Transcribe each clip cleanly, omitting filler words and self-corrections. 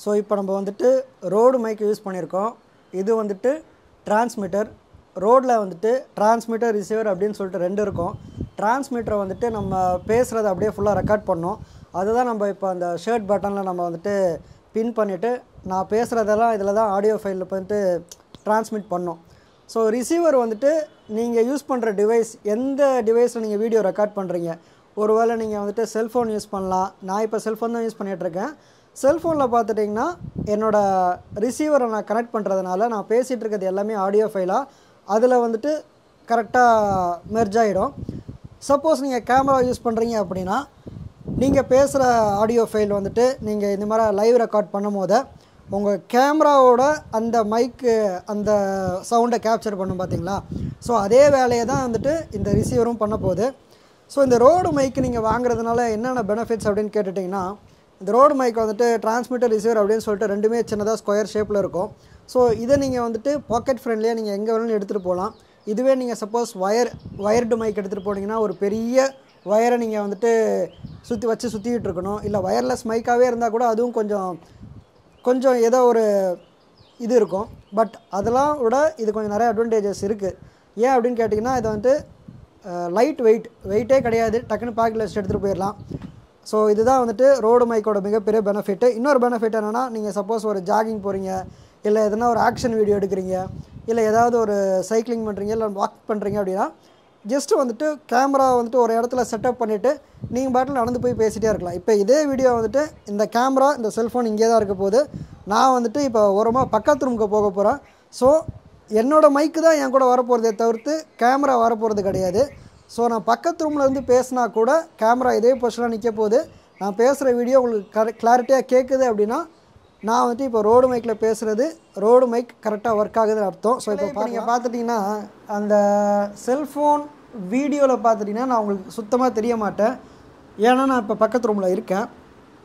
So இப்போ நம்ம வந்துட்டு ரோடு மைக் யூஸ் பண்ணியிருக்கோம். இது வந்துட்டு டிரான்ஸ்மிட்டர். ரோடில் வந்துட்டு டிரான்ஸ்மிட்டர் ரிசீவர் அப்படின்னு சொல்லிட்டு 2 இருக்கும். டிரான்ஸ்மிட்டரை வந்துட்டு நம்ம பேசுகிறத அப்படியே ஃபுல்லாக ரெக்கார்ட் பண்ணோம். அதுதான் நம்ம இப்போ அந்த ஷர்ட் பட்டனில் நம்ம வந்துட்டு பின் பண்ணிவிட்டு நான் பேசுகிறதெல்லாம் இதில் தான் ஆடியோ ஃபைலில் வந்துட்டு டிரான்ஸ்மிட் பண்ணோம். ஸோ ரிசீவர் வந்துட்டு நீங்கள் யூஸ் பண்ணுற டிவைஸ், எந்த டிவைஸில் நீங்கள் வீடியோ ரெக்கார்ட் பண்ணுறீங்க, ஒருவேளை நீங்கள் வந்துட்டு செல்ஃபோன் யூஸ் பண்ணலாம். நான் இப்போ செல்ஃபோன் தான் யூஸ் பண்ணிகிட்ருக்கேன். செல்ஃபோனில் பார்த்துட்டிங்கன்னா என்னோடய ரிசீவரை நான் கனெக்ட் பண்ணுறதுனால நான் பேசிகிட்டு இருக்கிறது எல்லாமே ஆடியோ ஃபைலாக அதில் வந்துட்டு கரெக்டாக மெர்ஜ் ஆகிடும். சப்போஸ் நீங்கள் கேமரா யூஸ் பண்ணுறீங்க அப்படின்னா நீங்கள் பேசுகிற ஆடியோ ஃபைல் வந்துட்டு நீங்கள் இந்த மாதிரி லைவ் ரெக்கார்ட் பண்ணும் போது உங்கள் கேமராவோட அந்த மைக்கு அந்த சவுண்டை கேப்சர் பண்ணும் பார்த்தீங்களா. ஸோ அதே வேலையை தான் வந்துட்டு இந்த ரிசீவரும் பண்ண போகுது. ஸோ இந்த ரோடு மைக்கு நீங்கள் வாங்குறதுனால என்னென்ன பெனிஃபிட்ஸ் அப்படின்னு கேட்டுட்டிங்கன்னா, இந்த ரோடு மைக் வந்துட்டு டிரான்ஸ்மிட்டர் ரிசீவர் அப்படின்னு சொல்லிட்டு 2மே சின்னதாக ஸ்கொயர் ஷேப்பில் இருக்கும். ஸோ இதை நீங்கள் வந்துட்டு பாக்கெட் ஃப்ரெண்ட்லியாக நீங்கள் எங்கே வேணாலும் எடுத்துகிட்டு போகலாம். இதுவே நீங்கள் சப்போஸ் வயர்டு மைக் எடுத்துகிட்டு போனீங்கன்னா ஒரு பெரிய வயரை நீங்கள் வந்துட்டு சுற்றிக்கிட்டு இருக்கணும். இல்லை வயர்லெஸ் மைக்காகவே இருந்தால் கூட அதுவும் கொஞ்சம் ஏதோ ஒரு இது இருக்கும். பட் அதெல்லாம் விட இது கொஞ்சம் நிறைய அட்வான்டேஜஸ் இருக்குது. ஏன் அப்படின்னு கேட்டிங்கன்னா, இது வந்துட்டு லைட் வெயிட்டே கிடையாது. டக்குன்னு பாக்கெட்டில் வச்சு எடுத்துகிட்டு போயிடலாம். ஸோ இதுதான் வந்துட்டு ரோடு மைக்கோட மிகப்பெரிய பெனிஃபிட்டு. இன்னொரு பெனிஃபிட் என்னென்னா, நீங்கள் சப்போஸ் ஒரு ஜாகிங் போகிறீங்க, இல்லை எதனா ஒரு ஆக்ஷன் வீடியோ எடுக்கிறீங்க, இல்லை ஏதாவது ஒரு சைக்கிளிங் பண்ணுறீங்க, இல்லை வாக் பண்ணுறீங்க அப்படின்னா ஜஸ்ட்டு வந்துட்டு கேமரா வந்துட்டு ஒரு இடத்துல செட்டப் பண்ணிவிட்டு நீங்கள் பாட்டில் நடந்து போய் பேசிகிட்டே இருக்கலாம். இப்போ இதே வீடியோ வந்துட்டு இந்த கேமரா இந்த செல்ஃபோன் இங்கே தான் இருக்க போகுது. நான் வந்துட்டு இப்போ ஓரமாக பக்கத்து ரூமுக்கு போக போகிறேன். ஸோ என்னோடய மைக்கு தான் என் கூட வரப்போகிறதே தவிர்த்து கேமரா வரப்போகிறது கிடையாது. ஸோ நான் பக்கத்து ரூமில் இருந்து பேசினா கூட கேமரா இதே பொசிஷனாக நிற்க போகுது. நான் பேசுகிற வீடியோ உங்களுக்கு கிளாரிட்டியாக கேட்குது அப்படின்னா நான் வந்துட்டு இப்போ ரோடு மைக்கில் பேசுகிறது ரோடு மைக் கரெக்டாக ஒர்க் ஆகுதுன்னு அர்த்தம். ஸோ இப்போ நீங்கள் பார்த்துட்டிங்கன்னா அந்த செல்ஃபோன் வீடியோவில் பார்த்துட்டிங்கன்னா நான் உங்களுக்கு சுத்தமாக தெரிய மாட்டேன். ஏன்னா நான் இப்போ பக்கத்து ரூமில் இருக்கேன்.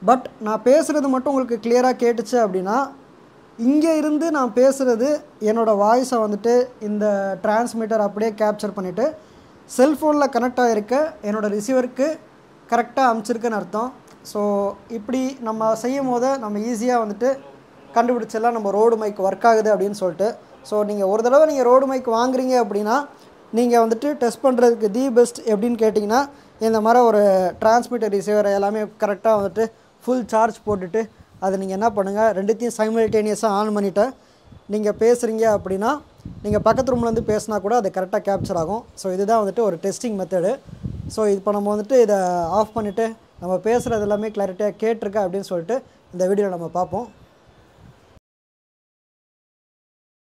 பட் நான் பேசுகிறது மட்டும் உங்களுக்கு கிளியராக கேட்டுச்சு அப்படின்னா இங்கே இருந்து நான் பேசுகிறது என்னோடய வாய்ஸை வந்துட்டு இந்த டிரான்ஸ்மிட்டர் அப்படியே கேப்சர் பண்ணிவிட்டு செல்ஃபோனில் கனெக்ட் ஆகிருக்க என்னோடய ரிசீவருக்கு கரெக்டாக அமுச்சிருக்குன்னு அர்த்தம். ஸோ இப்படி நம்ம செய்யும் போது நம்ம ஈஸியாக வந்துட்டு கண்டுபிடிச்செல்லாம் நம்ம ரோடு மைக் ஒர்க் ஆகுது அப்படின்னு சொல்லிட்டு. ஸோ நீங்கள் ஒரு தடவை நீங்கள் ரோடு மைக் வாங்குறீங்க அப்படின்னா நீங்கள் வந்துட்டு டெஸ்ட் பண்ணுறதுக்கு தி பெஸ்ட் எப்படின்னு கேட்டிங்கன்னா, இந்த மாதிரி ஒரு டிரான்ஸ்மிட்டர் ரிசீவர் எல்லாமே கரெக்டாக வந்துட்டு ஃபுல் சார்ஜ் போட்டுட்டு அதை நீங்கள் என்ன பண்ணுங்கள், 2த்தையும் சைமல்டேனியஸாக ஆன் பண்ணிவிட்டு நீங்கள் பேசுகிறீங்க அப்படின்னா நீங்கள் பக்கத்து ரூம்லேருந்து பேசினா கூட அது கரெக்டாக கேப்சர் ஆகும். ஸோ இதுதான் வந்துட்டு ஒரு டெஸ்டிங் மெத்தடு. ஸோ இப்போ நம்ம வந்துட்டு இதை ஆஃப் பண்ணிவிட்டு நம்ம பேசுகிறது எல்லாமே கிளாரிட்டியாக கேட்டிருக்கா அப்படின்னு சொல்லிட்டு இந்த வீடியோவில் நம்ம பார்ப்போம்.